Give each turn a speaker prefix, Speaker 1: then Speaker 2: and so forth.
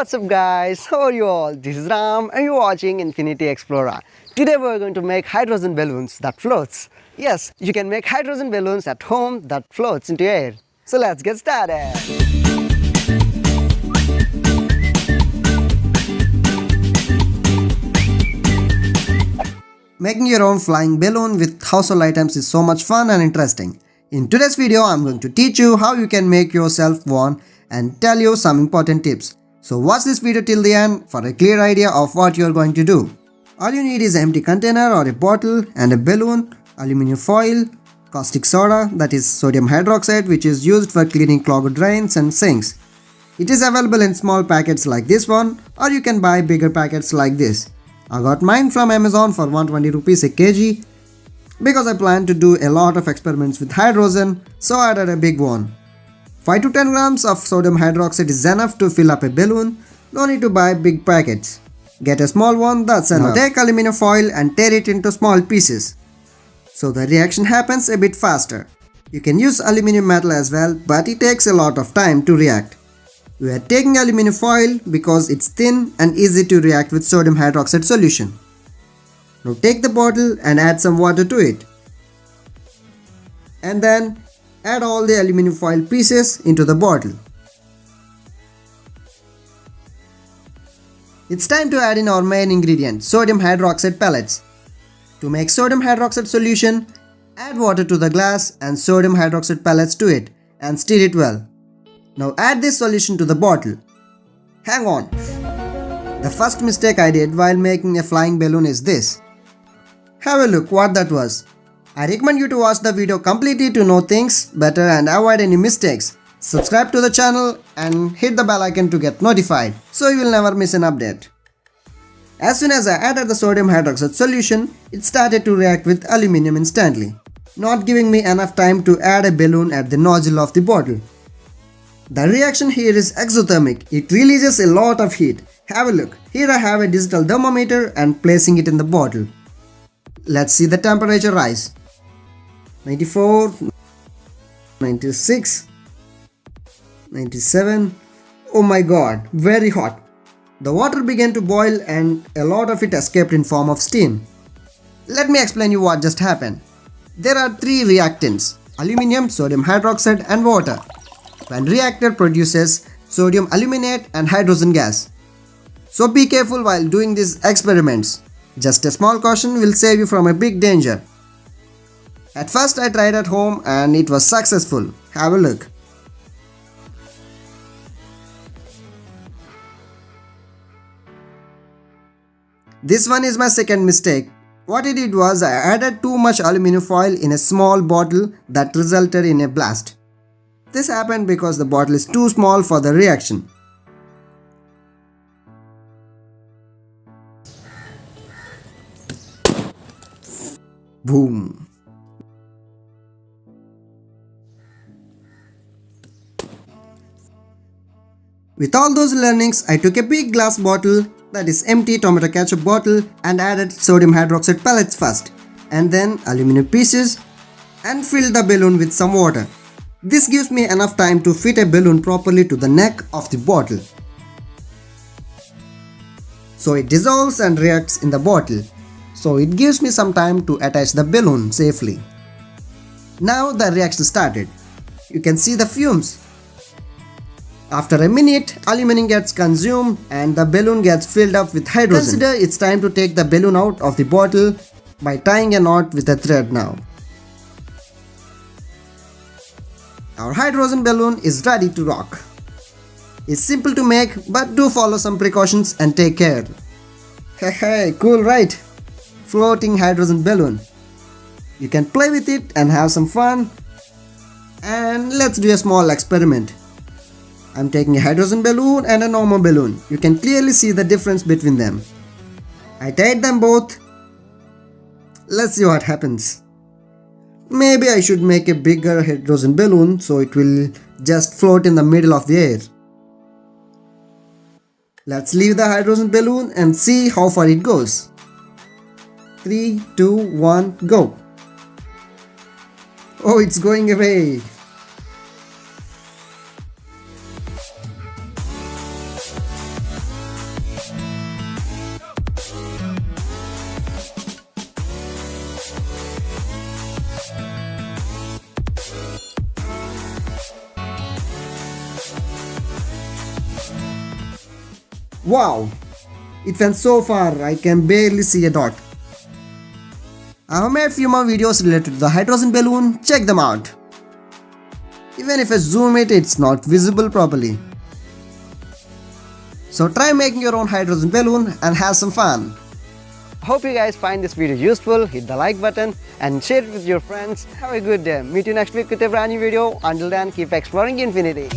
Speaker 1: What's up guys, how are you all? This is Ram and you're watching Infinity Explorer. Today we're going to make hydrogen balloons that floats. Yes, you can make hydrogen balloons at home that floats into air. So let's get started. Making your own flying balloon with household items is so much fun and interesting. In today's video, I'm going to teach you how you can make yourself one and tell you some important tips. So watch this video till the end for a clear idea of what you're going to do. All you need is an empty container or a bottle and a balloon, aluminium foil, caustic soda, that is sodium hydroxide, which is used for cleaning clogged drains and sinks. It is available in small packets like this one, or you can buy bigger packets like this. I got mine from Amazon for 120 rupees a kg. Because I plan to do a lot of experiments with hydrogen, so I added a big one. 5 to 10 grams of sodium hydroxide is enough to fill up a balloon. No need to buy big packets. Get a small one, that's enough. Now take aluminum foil and tear it into small pieces, so the reaction happens a bit faster. You can use aluminum metal as well, but it takes a lot of time to react. We are taking aluminum foil because it's thin and easy to react with sodium hydroxide solution. Now take the bottle and add some water to it. And then add all the aluminum foil pieces into the bottle. It's time to add in our main ingredient, sodium hydroxide pellets. To make sodium hydroxide solution, add water to the glass and sodium hydroxide pellets to it and stir it well. Now add this solution to the bottle. Hang on. The first mistake I did while making a flying balloon is this. Have a look what that was. I recommend you to watch the video completely to know things better and avoid any mistakes. Subscribe to the channel and hit the bell icon to get notified so you will never miss an update. As soon as I added the sodium hydroxide solution, it started to react with aluminum instantly, not giving me enough time to add a balloon at the nozzle of the bottle. The reaction here is exothermic. It releases a lot of heat. Have a look. Here I have a digital thermometer and placing it in the bottle. Let's see the temperature rise. 94, 96, 97. Oh my god, very hot. The water began to boil and a lot of it escaped in form of steam. Let me explain you what just happened. There are three reactants: aluminium, sodium hydroxide and water. When reactor produces sodium aluminate and hydrogen gas. So be careful while doing these experiments. Just a small caution will save you from a big danger. At first I tried at home and it was successful. Have a look. This one is my second mistake. What I did was I added too much aluminum foil in a small bottle that resulted in a blast. This happened because the bottle is too small for the reaction. Boom. With all those learnings, I took a big glass bottle, that is empty tomato ketchup bottle, and added sodium hydroxide pellets first, and then aluminum pieces, and filled the balloon with some water. This gives me enough time to fit a balloon properly to the neck of the bottle. So it dissolves and reacts in the bottle. So it gives me some time to attach the balloon safely. Now the reaction started. You can see the fumes. After a minute, aluminum gets consumed and the balloon gets filled up with hydrogen. Consider it's time to take the balloon out of the bottle by tying a knot with a thread now. Our hydrogen balloon is ready to rock. It's simple to make, but do follow some precautions and take care. Hey, cool right? Floating hydrogen balloon. You can play with it and have some fun. And let's do a small experiment. I'm taking a hydrogen balloon and a normal balloon. You can clearly see the difference between them. I tied them both. Let's see what happens. Maybe I should make a bigger hydrogen balloon so it will just float in the middle of the air. Let's leave the hydrogen balloon and see how far it goes. 3, 2, 1, go. Oh, it's going away. Wow! It went so far, I can barely see a dot. I have made few more videos related to the hydrogen balloon, check them out. Even if I zoom it, it's not visible properly. So try making your own hydrogen balloon and have some fun. Hope you guys find this video useful. Hit the like button and share it with your friends. Have a good day. Meet you next week with a brand new video. Until then, keep exploring infinity.